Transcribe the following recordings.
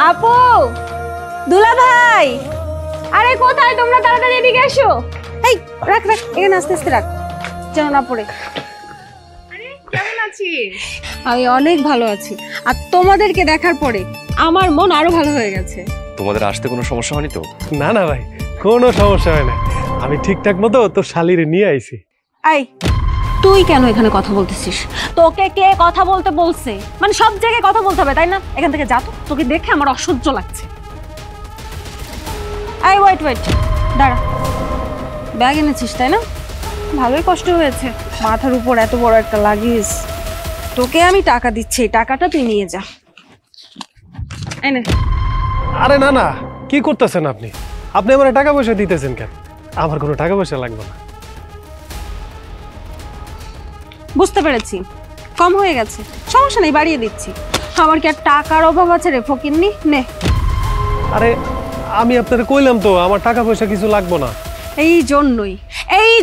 আপু, দুলা ভাই, আরে কোথায় তোমরা? তাড়াতাড়ি এদিকে এসো। এই রাখ রাখ, এখানে আস্তে আস্তে রাখ, যেন না পড়ে। আরে কেমন আছিস? আমি অনেক ভালো আছি, আর তোমাদেরকে দেখার পরে আমার মন আরো ভালো হয়ে গেছে। তোমাদের আসতে কোনো সমস্যা হয়নি তো? না না ভাই, কোনো সমস্যা হয় না। আমি ঠিকঠাক মতো তোর শালিরে নিয়ে আইছি। এই তুই কেন এখানে কথা বলতেছিস? তোকে কে কথা বলতে বলছে? মানে সব জায়গায় কথা বলতে হবে তাই না? এখান থেকে যা তো, তোকে দেখে আমার অসহ্য লাগছে। এই ওয়েট ওয়েট, দাঁড়া। ব্যাগ এনেছিস তাই না? ভালোই কষ্ট হয়েছে, মাথার উপর এত বড় একটা লাগেজ। তোকে আমি টাকা দিচ্ছি, টাকাটা তুই নিয়ে যা। এই নে। আরে না না, কি করতেছেন আপনি? আপনি আমার টাকা পয়সা দিতেছেন কেন? আমার কোনো টাকা পয়সা লাগবে না। বুঝতে পেরেছি, কম হয়ে গেছে, সমস্যা নেই, বাড়িয়ে দিচ্ছি। আমার কি আর টাকার অভাব আছে রে ফকিন্নি? নে। আরে আমি আপনারে কইলাম তো আমার টাকা পয়সা কিছু লাগবে না। এই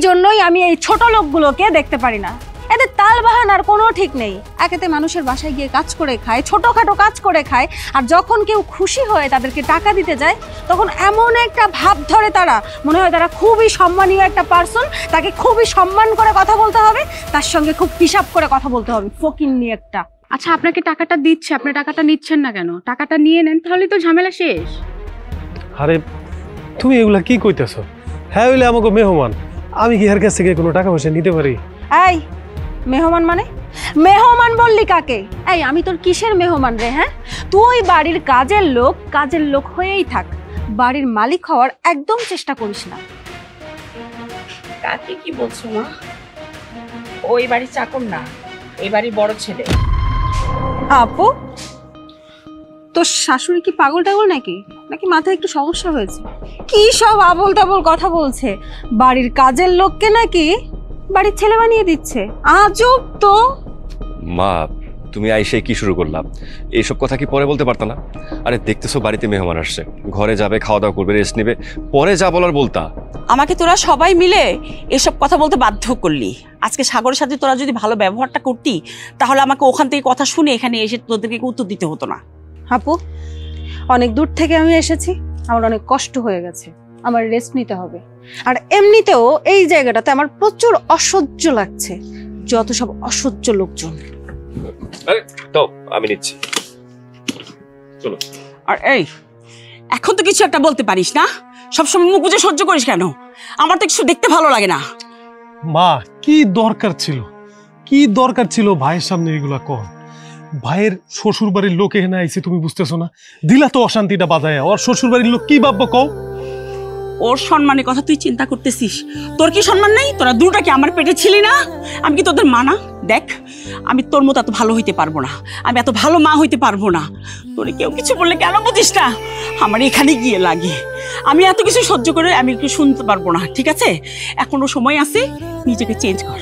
জন্যই আমি এই ছোট লোকগুলোকে দেখতে পারি না। এদের তাল বাহানার কোনো ঠিক নেই। একেতে মানুষের বাসায় গিয়ে কাজ করে খায়, ছোটখাটো কাজ করে খায়, আর যখন কেউ খুশি হয়ে তাদেরকে টাকা দিতে যায় তখন এমন একটা ভাব ধরে তারা, মনে হয় তারা খুবই সম্মানীয় একটা পার্সন, তাকে খুবই সম্মান করে কথা বলতে হবে, তার সঙ্গে খুব হিসাব করে কথা বলতে হবে। ফকিন্নি একটা। আচ্ছা, আপনাকে টাকাটা দিচ্ছে, আপনি টাকাটা নিচ্ছেন না কেন? টাকাটা নিয়ে নেন, তাহলে তো ঝামেলা শেষ। আরে তুমি এগুলা কি কইতেছো? হ্যাঁ হইলে আমাকে মেহমান, আমি কি এর কাছ থেকে কোনো টাকা পয়সা নিতে পারি? এই মেহমান মানে? মেহমান বললি কাকে? এই আমি তোর কিসের মেহমান রে? হ্যাঁ, তুই বাড়ির কাজের লোক, কাজের লোক হয়েই থাক, বাড়ির মালিক হওয়ার একদম চেষ্টা করিস না। কাকে কি বলছো মা? ওই বাড়ির চাকর না, এই বাড়ির বড় ছেলে। আপু, তোর শাশুড়ি কি পাগল টাগল নাকি? নাকি মাথায় একটু সমস্যা হয়েছে? কি সব আবোল তাবোল কথা বলছে? বাড়ির কাজের লোককে নাকি বাড়ির ছেলে বানিয়ে দিচ্ছে? আজব তো। মা, তুমি আইসে কি শুরু করলাম? এইসব কথা কি পরে বলতে পারতা না? আরে দেখতেছো বাড়িতে মেহমান আসছে, ঘরে যাবে, খাওয়া দাওয়া করবে, রেস্ট নেবে, পরে যা বলার বলতা। আমাকে তোরা সবাই মিলে এসব কথা বলতে বাধ্য করলি। আজকে সাগরের সাথে তোরা যদি ভালো ব্যবহারটা করতি, তাহলে আমাকে ওখান থেকে কথা শুনে এখানে এসে তোদেরকে উত্তর দিতে হতো না। আপু, অনেক দূর থেকে আমি এসেছি, আমার অনেক কষ্ট হয়ে গেছে, আমার রেস্ট নিতে হবে। আর এমনিতেও এই জায়গাটাতে আমার প্রচুর অসহ্য লাগছে, যত সব অসহ্য লোকজন। আরে দাও, আমি নিচ্ছি, চলো। আর এই এখন তো কিছু একটা বলতে পারিস না, সবসময় মুখ বুজে সহ্য করিস কেন? আমার তো কিছু দেখতে ভালো লাগে না। মা, কি দরকার ছিল, কি দরকার ছিল ভাইয়ের সামনে এগুলা কর? ভাইয়ের শ্বশুর বাড়ির লোক এখানে আইছে, তুমি বুঝতেছো না? দিলা তো অশান্তিটা বাজায়, ওর শ্বশুর বাড়ির লোক কি ভাববো কও? ওর সম্মানের কথা তুই চিন্তা করতেছিস? তোর কি সম্মান নেই? তোরা দুটা কি আমার পেটে ছিলি না? আমি কি তোদের মা না? দেখ, আমি তোর মতো এত ভালো হইতে পারবো না, আমি এত ভালো মা হইতে পারবো না। তোরে কেউ কিছু বললে কেন বুঝিস না? আমার এখানে গিয়ে লাগে, আমি এত কিছু সহ্য করে আমি একটু শুনতে পারবো না। ঠিক আছে, এখনো সময় আছে, নিজেকে চেঞ্জ কর।